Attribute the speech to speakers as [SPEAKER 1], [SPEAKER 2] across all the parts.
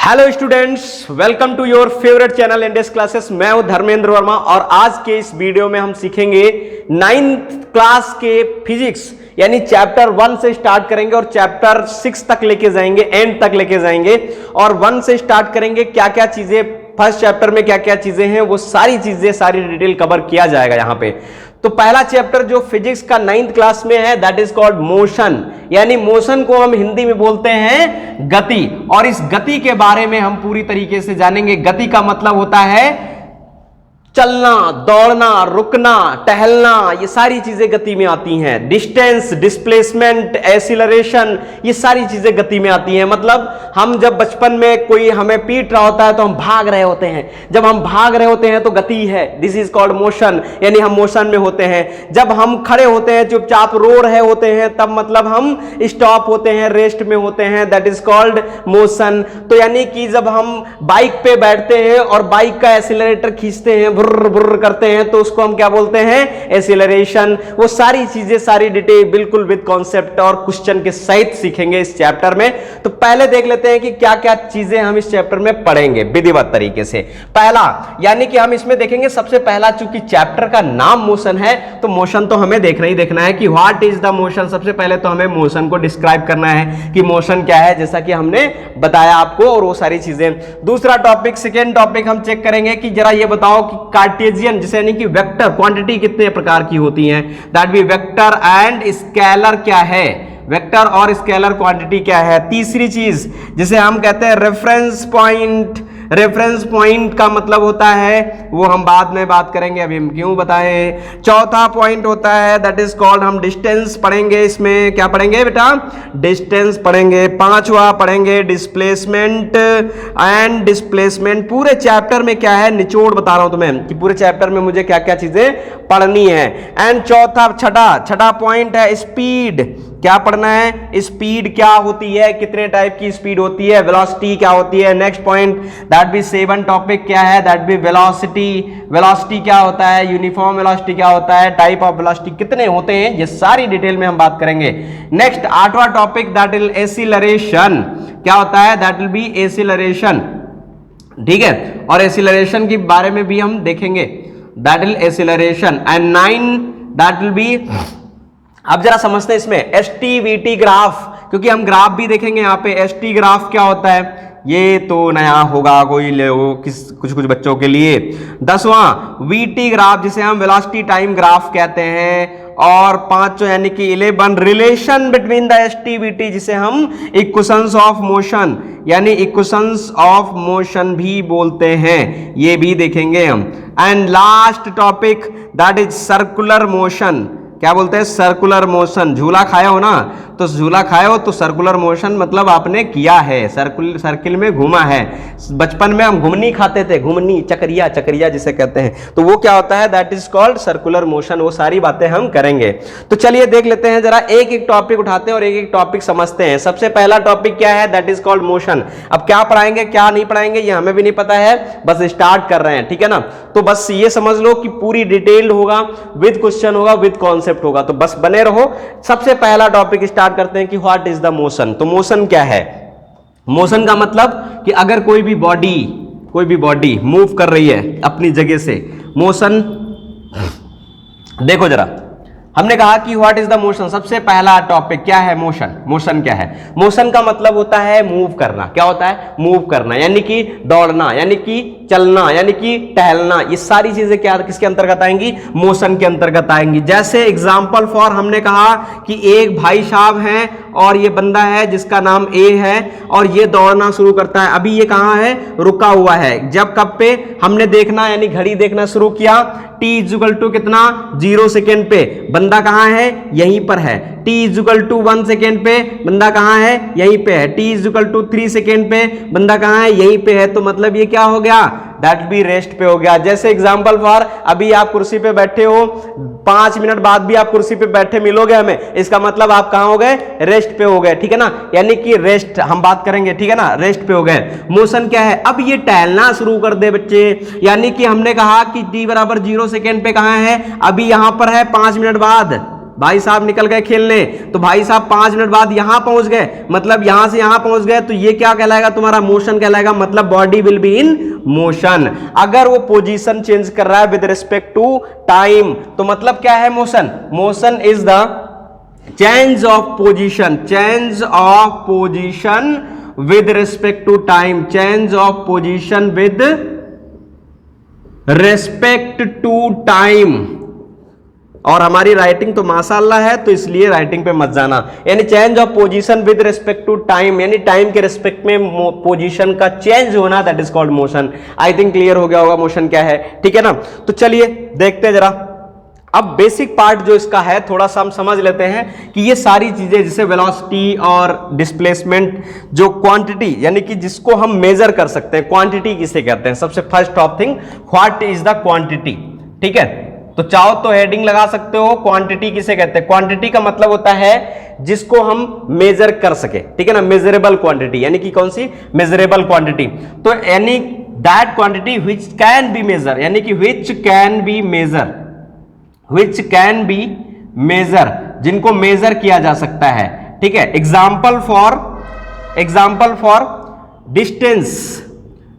[SPEAKER 1] Hello students, welcome to your favourite channel Index classes. मैं हूं धर्मेंद्र वर्मा और आज के इस वीडियो में हम सीखेंगे 9th क्लास के फिजिक्स यानी चैप्टर 1 से स्टार्ट करेंगे और चैप्टर 6 तक लेके जाएंगे, एंड तक लेके जाएंगे। और 1 से स्टार्ट करेंगे, क्या क्या चीजें फर्स्ट चैप्टर में क्या क्या चीजें हैं वो सारी चीजें सारी डिटेल कवर किया जाएगा यहां पे। तो पहला चैप्टर जो फिजिक्स का 9th क्लास में है दैट इज कॉल्ड मोशन, यानी मोशन को हम हिंदी में बोलते हैं गति। और इस गति के बारे में हम पूरी तरीके से जानेंगे। गति का मतलब होता है चलना, दौड़ना, रुकना, टहलना, ये सारी चीजें गति में आती हैं। डिस्टेंस, डिस्प्लेसमेंट, एक्सीलरेशन, ये सारी चीजें गति में आती हैं। मतलब हम जब बचपन में कोई हमें पीट रहा होता है तो हम भाग रहे होते हैं। जब हम भाग रहे होते हैं तो गति है, दिस इज कॉल्ड मोशन, यानी हम मोशन में होते हैं। जब हम खड़े होते हैं, चुपचाप रो रहे होते हैं, तब मतलब हम स्टॉप होते हैं, रेस्ट में होते हैं, दैट इज कॉल्ड मोशन। तो यानी कि जब हम बाइक पे बैठते हैं और बाइक का एक्सीलरेटर खींचते हैं, बुर्र बुर्र करते हैं, तो उसको हम क्या बोलते हैं? एक्सीलरेशन। वो सारी चीजें सारी डिटेल बिल्कुल विद कॉन्सेप्ट और क्वेश्चन के सहित सीखेंगे इस चैप्टर में। तो पहले देख लेते हैं कि क्या क्या चीजें हम इस चैप्टर में पढ़ेंगे विधिवत तरीके से। पहला यानी कि हम इसमें देखेंगे सबसे पहला, चूंकि चैप्टर का नाम मोशन है तो मोशन तो हमें देखना ही देखना है कि व्हाट इज द मोशन। सबसे पहले तो हमें मोशन को डिस्क्राइब करना है कि मोशन क्या है, जैसा कि हमने बताया आपको, और वो सारी चीजें। दूसरा टॉपिक, सेकेंड टॉपिक हम चेक करेंगे कि जरा ये बताओ कि कार्टेशियन जिसे यानी कि वेक्टर क्वांटिटी कितने प्रकार की होती हैं, that be vector and scalar क्या है, वेक्टर और स्केलर क्वांटिटी क्या है। तीसरी चीज जिसे हम कहते हैं रेफरेंस पॉइंट, रेफरेंस पॉइंट का मतलब होता है, वो हम बाद में बात करेंगे, अभी हम क्यों बताएं। चौथा पॉइंट होता है दैट इज कॉल्ड, हम डिस्टेंस पढ़ेंगे। इसमें क्या पढ़ेंगे बेटा? डिस्टेंस पढ़ेंगे। पांचवा पढ़ेंगे डिस्प्लेसमेंट एंड डिस्प्लेसमेंट। पूरे चैप्टर में क्या है, निचोड़ बता रहा हूं तुम्हें कि पूरे चैप्टर में मुझे क्या क्या चीजें पढ़नी है। एंड चौथा छठा पॉइंट है स्पीड। क्या पढ़ना है? स्पीड क्या होती है, कितने टाइप की स्पीड होती है, वेलोसिटी क्या होती है। Next point that be 7 topic क्या है, दैट बी वेलोसिटी। वेलोसिटी क्या होता है, यूनिफॉर्म वेलोसिटी क्या होता है, टाइप ऑफ वेलोसिटी कितने होते हैं, ये सारी डिटेल में हम बात करेंगे। नेक्स्ट 8वां टॉपिक दैट इज एक्सीलरेशन। क्या होता है? दैट विल बी एक्सीलरेशन, ठीक है। और एक्सीलरेशन के बारे में भी हम देखेंगे, that is acceleration. And 9 that will B, अब जरा समझते हैं इसमें एसटीवीटी ग्राफ, क्योंकि हम ग्राफ भी देखेंगे यहाँ पे। एसटी ग्राफ क्या होता है, ये तो नया होगा कोई कुछ बच्चों के लिए। 10वां वीटी ग्राफ जिसे हम वेलोसिटी टाइम ग्राफ कहते हैं। और 5 यानी कि 11 रिलेशन बिटवीन द एसटीवीटी जिसे हम इक्वेशंस ऑफ मोशन यानी इक्वेशंस ऑफ मोशन भी बोलते हैं, ये भी देखेंगे हम। And last topic that is circular motion. क्या बोलते हैं? Circular motion. झूला खाए हो ना, तो झूला खाए हो तो सर्कुलर मोशन मतलब आपने किया है, सर्किल में घूमा है। बचपन में हम घुमनी खाते थे, घुमनी, चक्रिया, चक्रिया जिसे कहते हैं, तो वो क्या होता है? That is called circular motion. वो सारी बातें हम करेंगे। तो चलिए देख लेते हैं, जरा एक एक टॉपिक उठाते हैं और एक एक टॉपिक समझते हैं। सबसे पहला टॉपिक क्या है? That is called motion. अब क्या पढ़ाएंगे क्या नहीं पढ़ाएंगे ये हमें भी नहीं पता है, बस स्टार्ट कर रहे हैं, ठीक है ना। तो बस ये समझ लो कि पूरी डिटेल्ड होगा, विद क्वेश्चन होगा, विद कॉन्सेप्ट होगा, तो बस बने रहो। सबसे पहला टॉपिक स्टार्ट करते हैं कि व्हाट इज द मोशन। तो मोशन क्या है? मोशन का मतलब कि अगर कोई भी बॉडी मूव कर रही है अपनी जगह से, मोशन। देखो जरा, हमने कहा कि व्हाट इज द मोशन। सबसे पहला टॉपिक क्या है? मोशन। मोशन क्या है? मोशन का मतलब होता है मूव करना। क्या होता है? मूव करना, यानी कि दौड़ना, यानी कि चलना, यानी कि टहलना। ये सारी चीजें क्या किसके अंतर्गत आएंगी? मोशन के अंतर्गत आएंगी। जैसे एग्जाम्पल फॉर हमने कहा कि एक भाई साहब हैं और ये बंदा है जिसका नाम ए है और ये दौड़ना शुरू करता है। अभी ये कहाँ है? रुका हुआ है। जब कब पे हमने देखना यानी घड़ी देखना शुरू किया, t इक्वल टू कितना? 0 सेकेंड पे। बंदा कहाँ है? यहीं पर है। t इक्वल टू 1 सेकेंड पे। बंदा कहाँ है? यहीं पे है। t इक्वल टू 3 सेकेंड पे। बंदा कहाँ है? यहीं पे है। तो मतलब ये क्या हो गया? दैट बी रेस्ट पे हो गया। जैसे एग्जांपल फॉर, अभी आप कुर्सी पे बैठे हो, 5 मिनट बाद भी आप कुर्सी पे बैठे मिलोगे हमें, इसका मतलब आप कहाँ हो गए? रेस्ट पे हो गए, ठीक है ना। यानी कि रेस्ट हम बात करेंगे, ठीक है ना, रेस्ट पे हो गए। मोशन क्या है? अब ये टहलना शुरू कर दे बच्चे, यानी कि हमने कहा कि t बराबर 0 सेकेंड पे कहाँ है? अभी यहां पर है, 5 मिनट बाद भाई साहब निकल गए खेलने, तो भाई साहब 5 मिनट बाद यहां पहुंच गए, मतलब यहां से यहां पहुंच गए, तो ये क्या कहलाएगा, तुम्हारा मोशन कहलाएगा, मतलब body will be in motion. अगर वो पोजीशन चेंज कर रहा है विद रिस्पेक्ट टू टाइम, तो मतलब क्या है motion, motion is the change of position, change of position with respect to time, change of position with respect to time. और हमारी राइटिंग तो माशाअल्लाह है, तो इसलिए राइटिंग पे मत जाना, यानी change of position with respect to time, यानी टाइम के रिस्पेक्ट में पोजीशन का चेंज होना, that is called motion. I think clear हो गया होगा मोशन क्या है, ठीक है ना। तो चलिए देखते हैं जरा, अब बेसिक पार्ट जो इसका है थोड़ा सा हम समझ लेते हैं कि ये सारी चीजें जैसे वेलोसिटी और डिस्प्लेसमेंट, जो क्वांटिटी यानी कि जिसको हम मेजर कर सकते हैं, क्वांटिटी किसे कहते हैं, सबसे first of thing what is the quantity, ठीक है। तो चाहो तो हेडिंग लगा सकते हो, क्वांटिटी किसे कहते हैं, क्वांटिटी का मतलब होता है जिसको हम मेजर कर सके, ठीक है ना, मेजरेबल क्वांटिटी, यानी कि कौन सी, मेजरेबल क्वांटिटी। तो यानी that quantity which can be measure, यानी कि which can be measure, which can be measure, जिनको मेजर किया जा सकता है, ठीक है। एग्जाम्पल फॉर डिस्टेंस,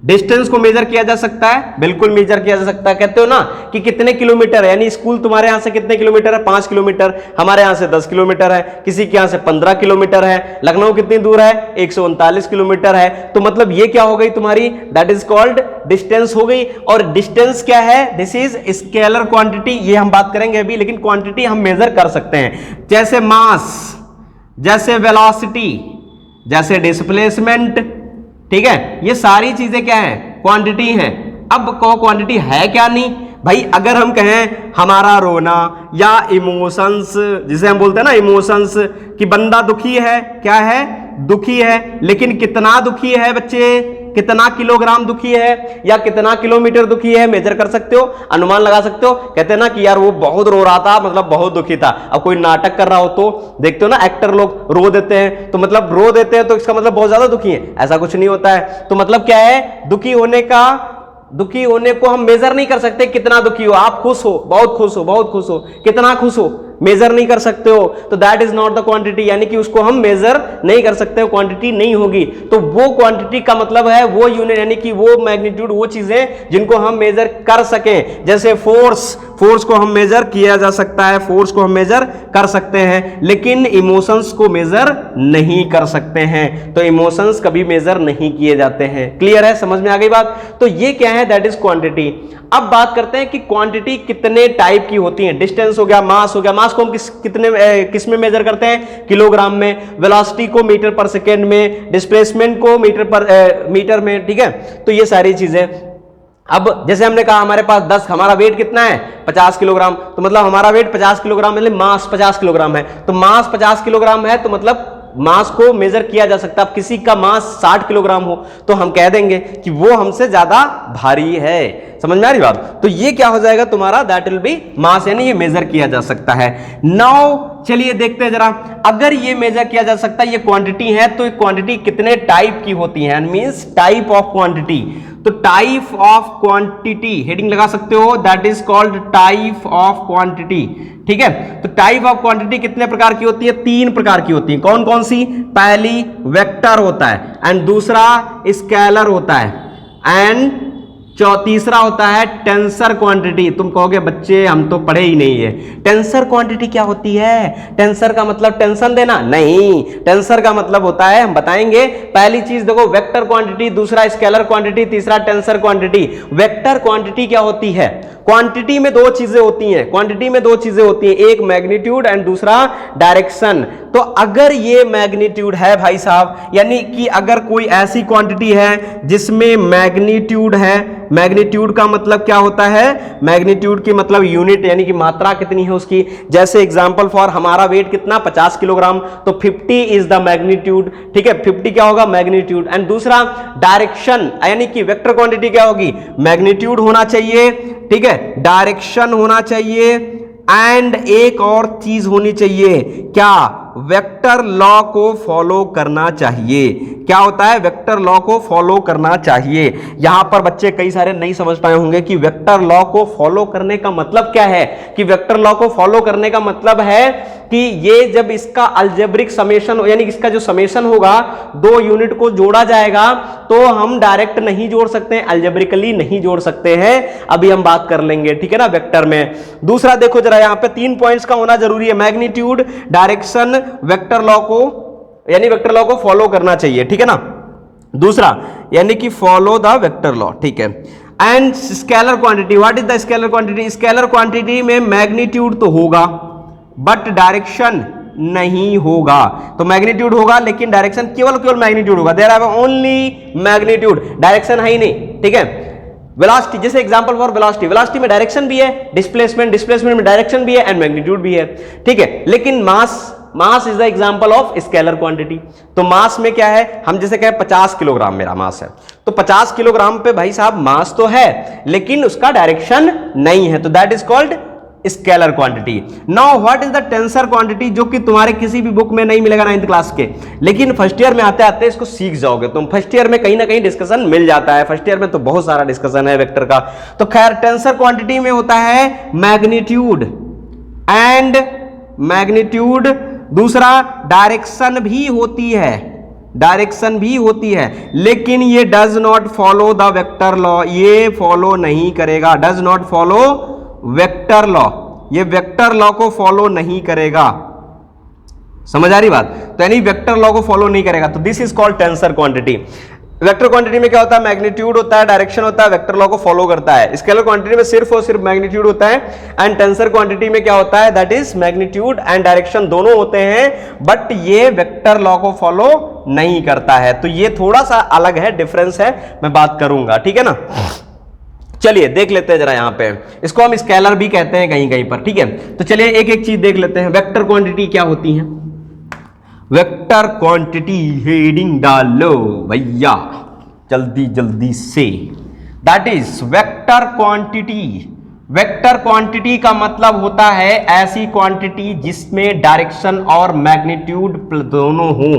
[SPEAKER 1] डिस्टेंस को मेजर किया जा सकता है, बिल्कुल मेजर किया जा सकता है। कहते हो ना कि कितने किलोमीटर है, यानी स्कूल तुम्हारे यहां से कितने किलोमीटर है, 5 किलोमीटर, हमारे यहां से 10 किलोमीटर है, किसी के यहां से 15 किलोमीटर है, लखनऊ कितनी दूर है, 139 किलोमीटर है। तो मतलब ये क्या हो गई तुम्हारी, दैट इज कॉल्ड डिस्टेंस हो गई। और डिस्टेंस क्या है, दिस इज स्केलर क्वांटिटी, ये हम बात करेंगे अभी, लेकिन क्वांटिटी हम मेजर कर सकते हैं, जैसे मास, जैसे वेलोसिटी, जैसे डिस्प्लेसमेंट, ठीक है। ये सारी चीजें क्या है, क्वांटिटी हैं। अब कहो क्वांटिटी है क्या नहीं भाई, अगर हम कहें हमारा रोना या इमोशंस, जिसे हम बोलते हैं ना इमोशंस, कि बंदा दुखी है, क्या है, दुखी है, लेकिन कितना दुखी है बच्चे, कितना किलोग्राम दुखी है या कितना किलोमीटर दुखी है, मेजर कर सकते हो, अनुमान लगा सकते हो। कहते हैं ना कि यार वो बहुत रो रहा था, मतलब बहुत दुखी था। अब कोई नाटक कर रहा हो तो देखते हो ना, एक्टर लोग रो देते हैं, तो मतलब रो देते हैं तो इसका मतलब बहुत ज्यादा दुखी है, ऐसा कुछ नहीं होता है। तो मतलब क्या है, दुखी होने को हम मेजर नहीं कर सकते, कितना दुखी हो, आप खुश हो, बहुत खुश हो, बहुत खुश हो, कितना खुश हो, मेजर नहीं कर सकते हो, तो that is not the quantity, यानी कि उसको हम मेजर नहीं कर सकते हो, क्वांटिटी नहीं होगी। तो वो क्वांटिटी का मतलब है वो यूनिट, यानी कि वो मैग्नीट्यूड, वो चीजें जिनको हम मेजर कर सकें। जैसे फोर्स को हम मेजर किया जा सकता है, फोर्स को हम मेजर कर सकते हैं, लेकिन इमोशंस को मेजर नहीं कर सकते हैं। तो इमोशंस कभी मेजर नहीं किए जाते हैं। क्लियर है, समझ में आ गई बात। तो ये क्या है, दैट इज क्वांटिटी। अब बात करते हैं कि क्वांटिटी कितने टाइप की होती है। डिस्टेंस हो गया, मास हो गया, मास को हम किस में मेजर करते हैं, किलोग्राम में, वेलोसिटी को मीटर पर सेकेंड में, डिस्प्लेसमेंट को मीटर में, ठीक है। तो ये सारी चीजें, अब जैसे हमने कहा हमारे पास 10, हमारा वेट कितना है 50 किलोग्राम, तो मतलब हमारा वेट 50 किलोग्राम, मतलब मास 50 किलोग्राम है, तो मास 50 किलोग्राम है, तो मतलब मास को मेजर किया जा सकता है। अब किसी का मास 60 किलोग्राम हो तो हम कह देंगे कि वो हमसे ज्यादा भारी है। समझ में आ रही बात। तो ये क्या हो जाएगा तुम्हारा, दैट विल बी मास, यानी ये मेजर किया जा सकता है। नाउ चलिए देखते हैं जरा, अगर ये मेजर किया जा सकता है, ये क्वांटिटी है, तो ये क्वांटिटी कितने टाइप की होती है, मींस टाइप ऑफ क्वांटिटी। तो टाइप ऑफ क्वांटिटी हेडिंग लगा सकते हो, that is called type of quantity, ठीक है। तो टाइप ऑफ क्वांटिटी कितने प्रकार की होती है, 3 प्रकार की होती है। कौन कौन सी, पहली वेक्टर होता है, एंड दूसरा स्केलर होता है, एंड तीसरा होता है टेंसर क्वांटिटी। तुम कहोगे बच्चे हम तो पढ़े ही नहीं है, टेंसर क्वांटिटी क्या होती है, टेंसर का मतलब टेंशन देना नहीं, टेंसर का मतलब होता है, हम बताएंगे। पहली चीज देखो, वेक्टर क्वांटिटी, दूसरा स्केलर क्वांटिटी, तीसरा टेंसर क्वांटिटी। वेक्टर क्वांटिटी क्या होती है, क्वांटिटी में 2 चीजें होती हैं, क्वांटिटी में 2 चीजें होती हैं, एक मैग्नीट्यूड एंड दूसरा डायरेक्शन। तो अगर ये मैग्नीट्यूड है भाई साहब, यानी कि अगर कोई ऐसी क्वांटिटी है जिसमें मैग्नीट्यूड है, मैग्नीट्यूड का मतलब क्या होता है, मैग्नीट्यूड की मतलब यूनिट, यानी कि मात्रा कितनी है उसकी। जैसे एग्जांपल फॉर हमारा वेट कितना 50 किलोग्राम, तो 50 इज द मैग्नीट्यूड, ठीक है। 50 क्या होगा, मैग्नीट्यूड। एंड दूसरा डायरेक्शन, यानी कि वेक्टर क्वांटिटी क्या होगी, मैग्नीट्यूड होना चाहिए, ठीक है, डायरेक्शन होना चाहिए, एंड एक और चीज होनी चाहिए, क्या, वेक्टर लॉ को फॉलो करना चाहिए। क्या होता है, वेक्टर लॉ को फॉलो करना चाहिए। यहां पर बच्चे कई सारे नहीं समझ पाए होंगे कि वेक्टर लॉ को फॉलो करने का मतलब क्या है। कि वेक्टर लॉ को फॉलो करने का मतलब है कि ये जब इसका अलजेब्रिक समेशन यानी इसका जो समेशन होगा, दो यूनिट को जोड़ा जाएगा, तो हम डायरेक्ट नहीं जोड़ सकते हैं, अलजेब्रिकली नहीं जोड़ सकते हैं। अभी हम बात कर लेंगे, ठीक है ना, वेक्टर में। दूसरा देखो जरा, यहां पे 3 पॉइंट्स का होना जरूरी है, मैग्नीट्यूड, डायरेक्शन, वेक्टर लॉ को यानी वेक्टर लॉ को फॉलो करना चाहिए, ठीक है ना। दूसरा यानी कि फॉलो द वेक्टर लॉ, ठीक है। And scalar quantity, what is the scalar quantity? Scalar quantity में मैग्नीट्यूड तो होगा बट डायरेक्शन नहीं होगा। तो मैग्नीट्यूड होगा लेकिन डायरेक्शन केवल मैग्नीट्यूड होगा। There are only magnitude, direction है ही नहीं, ठीक है। वेलोसिटी, जैसे एग्जांपल फॉर वेलोसिटी, वेलोसिटी में डायरेक्शन भी है, डिस्प्लेसमेंट में डायरेक्शन भी है एंड मैग्नीट्यूड भी है, ठीक है। लेकिन mass is the example of scalar quantity. तो मास में क्या है, हम जैसे कहें 50 किलोग्राम मेरा मास है, तो 50 किलोग्राम पे भाई साहब मास तो है लेकिन उसका डायरेक्शन नहीं है, तो that is called scalar quantity. Now what is the tensor quantity, जो कि तुम्हारे किसी भी बुक में नहीं मिलेगा 9th क्लास के, लेकिन फर्स्ट ईयर में आते आते इसको सीख जाओगे तुम। फर्स्ट ईयर में कहीं ना कहीं डिस्कशन मिल जाता है, फर्स्ट ईयर में तो बहुत सारा डिस्कशन है वेक्टर का। तो खैर टेंसर क्वांटिटी में होता है मैग्नीट्यूड एंड मैग्नीट्यूड, दूसरा डायरेक्शन भी होती है, डायरेक्शन भी होती है, लेकिन ये does not follow the vector law, ये फॉलो नहीं करेगा, does not follow vector law, ये वेक्टर लॉ को फॉलो नहीं करेगा। समझ आ रही बात? तो यानी वेक्टर लॉ को फॉलो नहीं करेगा, तो this is called tensor quantity. Vector quantity में क्या होता है, मैग्नीट्यूड होता है, डायरेक्शन होता है, वेक्टर लॉ को फॉलो करता है। स्केलर क्वांटिटी में सिर्फ और सिर्फ मैग्नीट्यूड होता है एंड टेंसर क्वांटिटी में क्या होता है, that is magnitude and direction दोनों होते हैं, बट ये वेक्टर लॉ को फॉलो नहीं करता है। तो ये थोड़ा सा अलग है, डिफरेंस है, मैं बात करूंगा, ठीक है ना। चलिए देख लेते हैं जरा, यहां पे इसको हम स्केलर भी कहते हैं कहीं कहीं पर, ठीक है। तो चलिए एक एक चीज देख लेते हैं। वेक्टर क्वांटिटी क्या होती है? वेक्टर क्वांटिटी हेडिंग डालो भैया जल्दी जल्दी से। That is vector quantity. Vector quantity का मतलब होता है ऐसी क्वांटिटी जिसमें डायरेक्शन और मैग्नीट्यूड दोनों हो,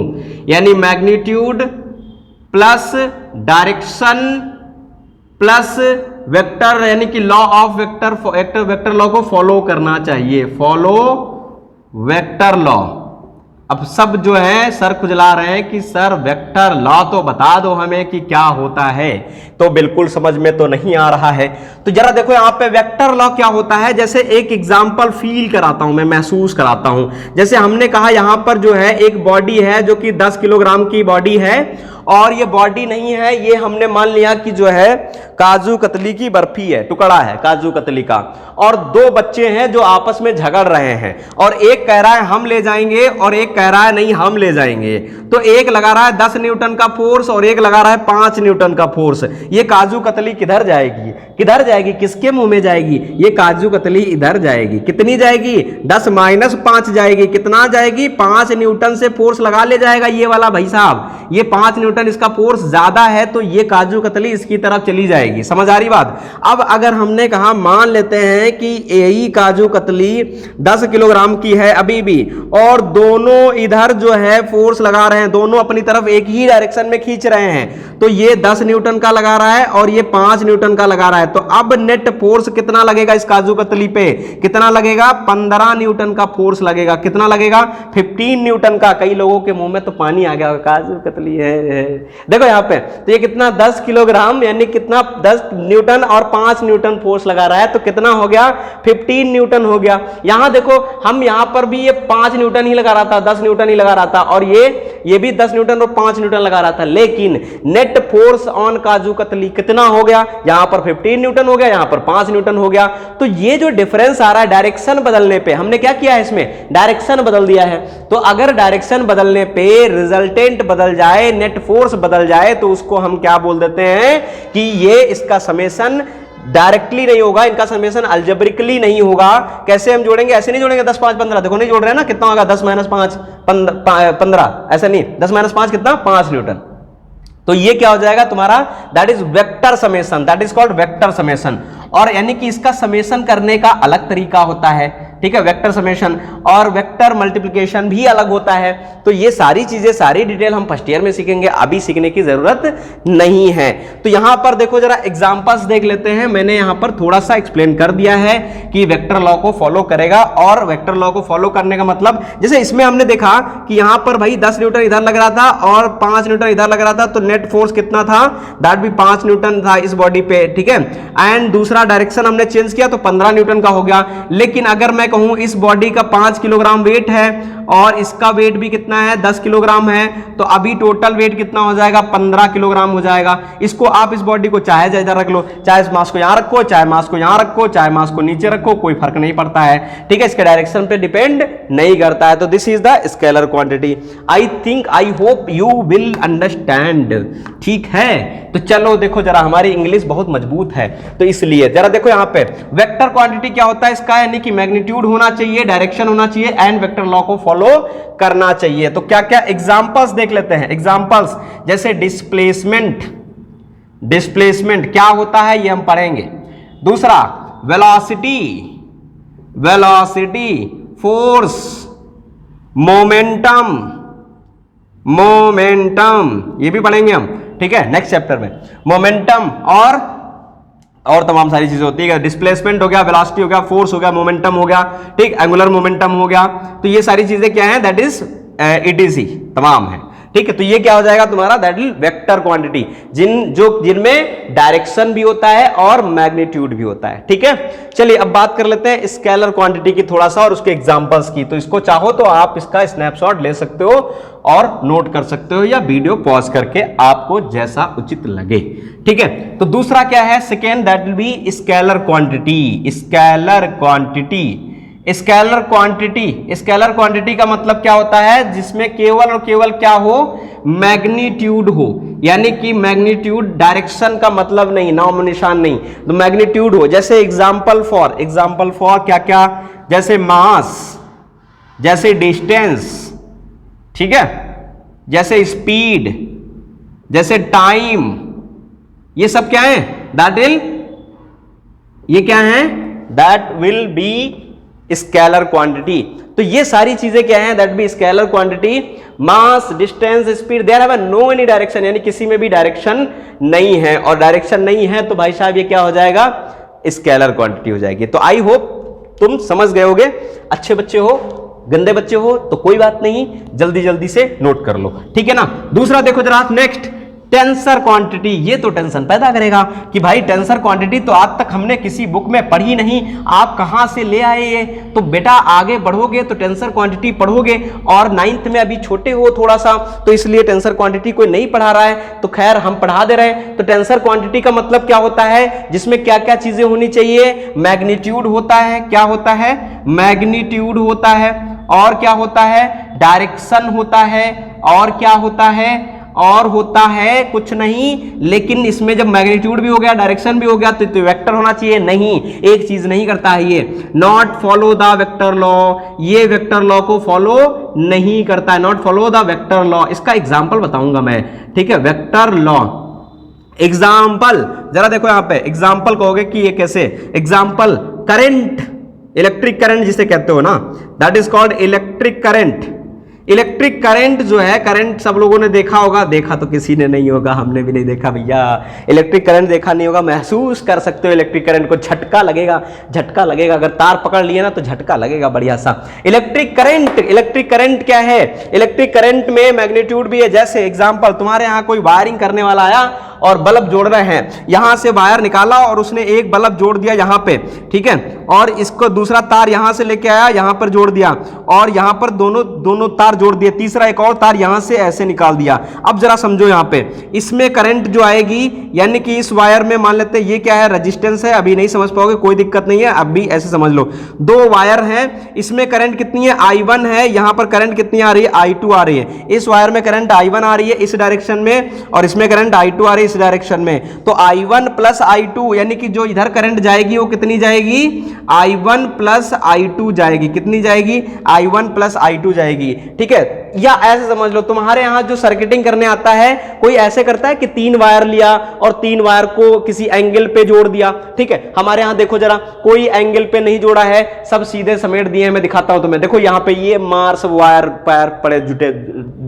[SPEAKER 1] यानी magnitude plus direction plus vector, यानी कि लॉ ऑफ वेक्टर लॉ को फॉलो करना चाहिए, फॉलो वेक्टर लॉ। अब सब जो है सर खुजला रहे हैं कि सर वेक्टर लॉ तो बता दो हमें कि क्या होता है, तो बिल्कुल समझ में तो नहीं आ रहा है। तो जरा देखो यहाँ पे वेक्टर लॉ क्या होता है, जैसे एक एग्जांपल फील कराता हूं मैं, महसूस कराता हूं। जैसे हमने कहा यहां पर जो है एक बॉडी है जो कि 10 किलोग्राम की बॉडी है, और ये बॉडी नहीं है, ये हमने मान लिया कि जो है काजू कतली की बर्फी है, टुकड़ा है काजू कतली का, और दो बच्चे हैं जो आपस में झगड़ रहे हैं, और एक कह रहा है हम ले जाएंगे और एक कह रहा है नहीं हम ले जाएंगे। तो एक लगा रहा है 10 न्यूटन का फोर्स और एक लगा रहा है 5 न्यूटन का फोर्स। ये काजू कतली किधर जाएगी, किधर जाएगी, किसके मुंह में जाएगी? ये काजू कतली इधर जाएगी। कितनी जाएगी? 10 - 5 जाएगी। कितना जाएगी? 5 न्यूटन से फोर्स लगा ले जाएगा ये वाला भाई साहब। ये 5 न्यूटन इसका फोर्स ज्यादा है तो ये काजू कतली इसकी तरफ चली जाएगी। समझ आ रही बात? अब अगर हमने कहा मान लेते हैं कि यही काजू कतली 10 किलोग्राम की है अभी भी, और दोनों इधर जो है फोर्स लगा रहे हैं, दोनों अपनी तरफ एक ही डायरेक्शन में खींच रहे हैं, तो ये 10 न्यूटन का लगा रहा है और ये 5 न्यूटन का लगा रहा है। तो अब नेट फोर्स कितना लगेगा इस काजू कतली पे? कितना लगेगा? 15 न्यूटन का फोर्स लगेगा। कितना लगेगा? 15 न्यूटन का। कई लोगों के मुंह में तो पानी आ गया, काजू कतली है। देखो यहां पे तो ये कितना 10 किलोग्राम यानी कितना 10 न्यूटन और 5 न्यूटन फोर्स लगा रहा है, तो कितना हो गया? 15 न्यूटन हो गया। यहां देखो हम यहां पर भी ये 5 न्यूटन ही लगा रहा था, 10 न्यूटन ही लगा रहा था, और ये भी 10 न्यूटन और 5 न्यूटन लगा रहा था, लेकिन net force on kaju katli कितना हो गया? यहां पर 15 न्यूटन हो गया, यहां पर 5 न्यूटन हो गया। तो ये जो डिफरेंस आ रहा है डायरेक्शन बदलने पे, हमने क्या किया है इसमें? डायरेक्शन बदल दिया है। तो अगर डायरेक्शन बदलने पे रिजल्टेंट बदल जाए, नेट फोर्स बदल जाए, तो उसको हम क्या बोल देते हैं कि ये इसका समेशन डायरेक्टली नहीं होगा, इनका समेशन अलजेब्रिकली नहीं होगा। कैसे हम जोड़ेंगे? ऐसे नहीं जोड़ेंगे 10 5 15, देखो नहीं जोड़ रहे हैं ना, कितना होगा 10 - 5 15, ऐसा नहीं, 10 - 5 कितना? 5 न्यूटन। तो ये क्या हो जाएगा तुम्हारा? That is vector summation, that is called vector summation. और यानी कि इसका समेशन करने का अलग तरीका होता है, ठीक है, वेक्टर समेशन और वेक्टर मल्टीप्लिकेशन भी अलग होता है। तो ये सारी चीजें, सारी डिटेल हम फर्स्ट ईयर में सीखेंगे, अभी सीखने की जरूरत नहीं है। तो यहां पर देखो जरा एग्जांपल्स देख लेते हैं। मैंने यहां पर थोड़ा सा एक्सप्लेन कर दिया है कि वेक्टर लॉ को फॉलो करेगा, और वेक्टर लॉ को फॉलो करने का मतलब जैसे इसमें हमने देखा कि यहां पर भाई 10 न्यूटन इधर लग रहा था और 5 न्यूटन इधर लग रहा था, तो नेट फोर्स कितना था, दैट भी 5 न्यूटन था इस बॉडी पे, ठीक है। एंड दूसरा डायरेक्शन हमने चेंज किया तो 15 न्यूटन का हो गया। लेकिन अगर मैं कहूं इस बॉडी का 5 किलोग्राम वेट है और इसका वेट भी कितना है, 10 किलोग्राम है, तो अभी टोटल वेट कितना हो जाएगा, 15 किलोग्राम हो जाएगा। इसको आप इस बॉडी को चाहे इधर रख लो, चाहे इस मास को यहां रखो, चाहे मास को यहां रखो, चाहे मास को नीचे रखो, कोई फर्क नहीं पड़ता है, ठीक है, इसके डायरेक्शन पे डिपेंड नहीं करता है। तो this is the scalar quantity. I think, I hope you will understand, ठीक है। तो चलो देखो जरा, हमारी इंग्लिश बहुत मजबूत है तो इसलिए जरा देखो यहां पे वेक्टर क्वांटिटी क्या होता है इसका, यानी कि मैग्नीट्यूड होना चाहिए, डायरेक्शन होना चाहिए एंड वेक्टर लॉ को फॉलो करना चाहिए। तो क्या क्या एग्जांपल्स देख लेते हैं। एग्जांपल्स जैसे डिस्प्लेसमेंट, डिस्प्लेसमेंट क्या होता है ये हम पढ़ेंगे। दूसरा velocity, velocity, force, momentum, momentum ये भी पढ़ेंगे हम, ठीक है, नेक्स्ट चैप्टर में। मोमेंटम और तमाम सारी चीजें होती है। डिस्प्लेसमेंट हो गया, वेलोसिटी हो गया, फोर्स हो गया, मोमेंटम हो गया, ठीक, एंगुलर मोमेंटम हो गया। तो ये सारी चीजें क्या है, दैट इज ETC तमाम है, ठीक है। तो ये क्या हो जाएगा तुम्हारा, दैट इज वेक्टर क्वांटिटी, जिनमें डायरेक्शन भी होता है और मैग्नीट्यूड भी होता है, ठीक है। चलिए अब बात कर लेते हैं स्केलर क्वांटिटी की थोड़ा सा और उसके एग्जांपल्स की। तो इसको चाहो तो आप इसका स्नैपशॉट ले सकते हो और नोट कर सकते हो, या वीडियो पॉज करके आपको जैसा उचित लगे, ठीक है। तो दूसरा क्या है, second, that will be scalar quantity. Scalar quantity, scalar quantity, scalar quantity का मतलब क्या होता है, जिसमें केवल और केवल क्या हो, मैग्नीट्यूड हो, यानी कि मैग्नीट्यूड डायरेक्शन का मतलब नहीं, नाम निशान नहीं, तो मैग्नीट्यूड हो। जैसे एग्जांपल फॉर क्या क्या, जैसे मास, जैसे डिस्टेंस, ठीक है, जैसे स्पीड, जैसे टाइम, ये सब क्या है, ये क्या है, that will be scalar quantity. तो ये सारी चीजें क्या हैं, that be scalar quantity. Mass, distance, speed, there have no any direction, यानी किसी में भी डायरेक्शन नहीं है, और डायरेक्शन नहीं है तो भाई साहब ये क्या हो जाएगा, स्केलर क्वांटिटी हो जाएगी। तो आई होप तुम समझ गए होगे। अच्छे बच्चे हो, गंदे बच्चे हो तो कोई बात नहीं, जल्दी जल्दी से नोट कर लो, ठीक है ना। दूसरा देखो जरा नेक्स्ट, टेंसर क्वांटिटी। ये तो टेंशन पैदा करेगा कि भाई टेंसर क्वांटिटी तो आज तक हमने किसी बुक में पढ़ी नहीं, आप कहां से ले आए ये। तो बेटा आगे बढ़ोगे तो टेंसर क्वांटिटी पढ़ोगे, और 9th में अभी छोटे हो थोड़ा सा, तो इसलिए टेंसर क्वांटिटी कोई नहीं पढ़ा रहा है, तो खैर हम पढ़ा दे रहे हैं। तो टेंसर क्वांटिटी का मतलब क्या होता है, जिसमें क्या क्या चीजें होनी चाहिए, मैग्नीट्यूड होता है, क्या होता है, मैग्नीट्यूड होता है, और क्या होता है, डायरेक्शन होता है, और क्या होता है, और होता है कुछ नहीं, लेकिन इसमें जब मैग्नीट्यूड भी हो गया, डायरेक्शन भी हो गया, तो वेक्टर होना चाहिए, नहीं, एक चीज नहीं करता है ये, not follow the vector law, ये वेक्टर लॉ को फॉलो नहीं करता है, not follow the vector law. इसका एग्जांपल बताऊंगा मैं, ठीक है, वेक्टर लॉ एग्जांपल जरा देखो यहां पे, एग्जांपल कहोगे कि ये कैसे, एग्जांपल करंट, इलेक्ट्रिक करंट जिसे कहते हो ना, that is called electric current. Electric current जो है, करंट सब लोगों ने देखा होगा, देखा तो किसी ने नहीं होगा, हमने भी नहीं देखा भैया, इलेक्ट्रिक करंट देखा नहीं होगा, महसूस कर सकते हो इलेक्ट्रिक करंट को, झटका लगेगा, झटका लगेगा, अगर तार पकड़ लिए ना तो झटका लगेगा बढ़िया सा। इलेक्ट्रिक करंट, इलेक्ट्रिक करंट क्या है, इलेक्ट्रिक करंट में मैग्नीट्यूड भी है। जैसे एग्जांपल, तुम्हारे यहाँ कोई वायरिंग करने वाला आया और बल्ब जोड़ रहे हैं, यहां से वायर निकाला और उसने एक बल्ब जोड़ दिया यहां पे, ठीक है, और इसको दूसरा तार यहां से लेके आया, यहां पर जोड़ दिया, और यहां पर दोनों तार जोड़ दिए, तीसरा एक और तार यहां से ऐसे निकाल दिया। अब जरा समझो यहां पे, इसमें करंट जो आएगी, यानी कि इस वायर में मान लेते हैं ये क्या है, रेजिस्टेंस है, अभी नहीं समझ पाओगे कोई दिक्कत नहीं है, अब भी ऐसे समझ लो, दो वायर हैं, इसमें करंट कितनी है, I1 है, यहां पर करंट कितनी आ रही है, I2 आ रही है। इस वायर में करंट I1 आ रही है इस डायरेक्शन में, और इसमें करंट I2 आ रही है इस डायरेक्शन में, तो I1 प्लस I2 यानी कि जो इधर करंट जाएगी वो कितनी जाएगी, I1 प्लस I2 जाएगी। कितनी जाएगी, I1 प्लस I2 जाएगी। ठीक है, या ऐसे समझ लो, तुम्हारे यहां जो सर्किटिंग करने आता है कोई ऐसे करता है कि 3 वायर लिया और 3 वायर को किसी एंगल पे जोड़ दिया। ठीक है, हमारे यहां देखो जरा, कोई एंगल पे नहीं जोड़ा है, सब सीधे समेट दिए हैं। मैं दिखाता हूं तुम्हें, देखो यहां पे ये मार सब वायर पैर पड़े, जुटे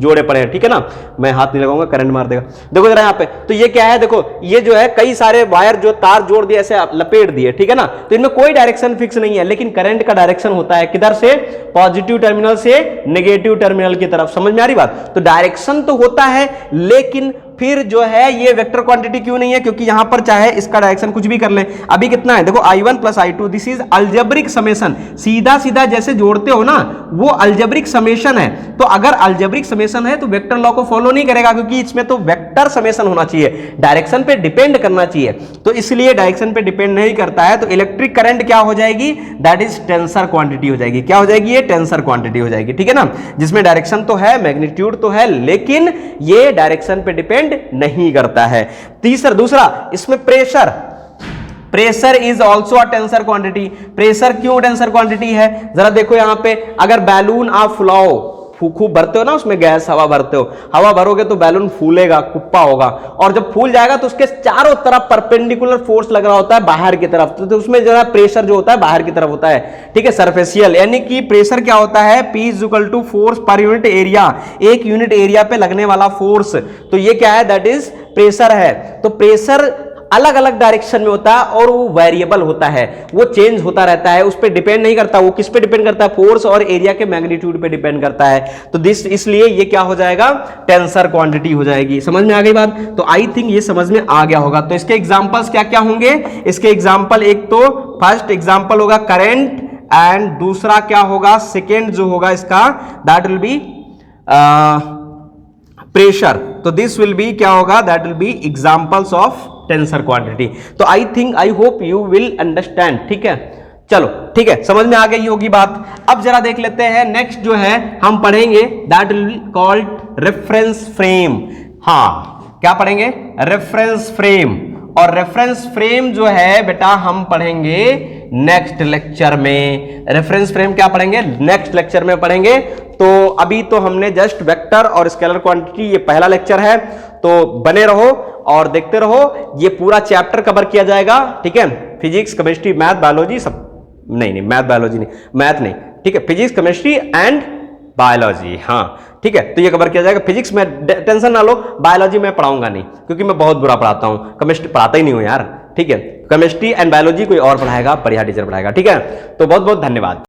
[SPEAKER 1] जोड़े पड़े हैं। ठीक है ना, मैं हाथ नहीं लगाऊंगा, करंट मार देगा। देखो जरा यहां पे, तो ये क्या है, देखो ये जो है कई सारे वायर जो तार जोड़ दिए, ऐसे लपेट दिए। ठीक है ना, तो इनमें कोई डायरेक्शन फिक्स नहीं है, लेकिन करंट का डायरेक्शन होता है किधर से, पॉजिटिव टर्मिनल से नेगेटिव टर्मिनल की तरफ। समझ में आ रही बात, तो डायरेक्शन तो होता है, लेकिन फिर जो है ये वेक्टर क्वांटिटी क्यों नहीं है, क्योंकि यहां पर चाहे इसका डायरेक्शन कुछ भी कर ले। अभी कितना है, देखो I1 plus I2, this is algebraic summation. सीधा सीधा जैसे जोड़ते हो ना, वो अलजेब्रिक समेशन है। तो अगर अलजेब्रिक समेशन है तो वेक्टर लॉ को फॉलो नहीं करेगा, क्योंकि इसमें तो वेक्टर समेशन होना चाहिए, डायरेक्शन पे डिपेंड करना चाहिए। तो इसलिए डायरेक्शन पे डिपेंड नहीं करता है, तो इलेक्ट्रिक करंट क्या हो जाएगी, दैट इज टेंसर क्वांटिटी हो जाएगी। क्या हो जाएगी, ये टेंसर क्वांटिटी हो जाएगी। ठीक है ना, जिसमें डायरेक्शन तो है, मैग्नीट्यूड तो है, लेकिन ये डायरेक्शन पे डिपेंड नहीं करता है। दूसरा इसमें pressure is also a tensor quantity. Pressure क्यों टेंसर क्वांटिटी है, जरा देखो यहां पे, अगर बैलून आप फुलाओ, खूब भरते हो ना, उसमें गैस हवा भरते हो, हवा भरोगे तो बैलून फूलेगा, कुप्पा होगा, और जब फूल जाएगा तो उसके चारों तरफ परपेंडिकुलर फोर्स लग रहा होता है बाहर की तरफ, तो उसमें जो है प्रेशर जो होता है बाहर की तरफ होता है। ठीक है, सरफेसियल, यानी कि प्रेशर क्या होता है, P is equal to force per unit area, एक यूनिट एरिया पे लगने वाला फोर्स। तो ये क्या है, दैट इज प्रेशर है। तो प्रेशर अलग अलग डायरेक्शन में होता है और वो वेरिएबल होता है, वो चेंज होता रहता है, उस पर डिपेंड नहीं करता। वो किस पे डिपेंड करता है, फोर्स और एरिया के मैग्नीट्यूड पे डिपेंड करता है। तो दिस, इसलिए ये क्या हो जाएगा, टेंसर क्वांटिटी हो जाएगी। समझ में आ गई बात, तो आई थिंक ये समझ में आ गया होगा। तो इसके एग्जांपल्स क्या क्या होंगे, इसके एग्जांपल, एक तो फर्स्ट एग्जांपल होगा करंट, एंड दूसरा क्या होगा, सेकेंड जो होगा इसका, दैट विल बी प्रेशर। तो दिस विल बी क्या होगा, that will be examples of tensor quantity. तो I think, I hope you will understand. ठीक है, चलो ठीक है, समझ में आ गई होगी बात। अब जरा देख लेते हैं, नेक्स्ट जो है हम पढ़ेंगे, that will be called reference frame. हाँ, क्या पढ़ेंगे, रेफरेंस फ्रेम। और रेफरेंस फ्रेम जो है बेटा हम पढ़ेंगे नेक्स्ट लेक्चर में। रेफरेंस फ्रेम क्या पढ़ेंगे, नेक्स्ट लेक्चर में पढ़ेंगे। तो अभी तो हमने जस्ट वेक्टर और स्केलर क्वांटिटी, ये पहला लेक्चर है, तो बने रहो और देखते रहो, ये पूरा चैप्टर कवर किया जाएगा। ठीक है, फिजिक्स, केमिस्ट्री, मैथ, बायोलॉजी, सब नहीं मैथ बायोलॉजी नहीं, मैथ नहीं, ठीक है, फिजिक्स, केमिस्ट्री एंड बायोलॉजी। हाँ ठीक है, तो ये कवर किया जाएगा। फिजिक्स में टेंशन ना लो, बायोलॉजी में पढ़ाऊंगा नहीं, क्योंकि मैं बहुत बुरा पढ़ाता हूं, केमिस्ट्री पढ़ाता ही नहीं हूं यार। ठीक है, केमिस्ट्री एंड बायोलॉजी कोई और पढ़ाएगा, बढ़िया टीचर पढ़ाएगा। ठीक है, तो बहुत बहुत धन्यवाद।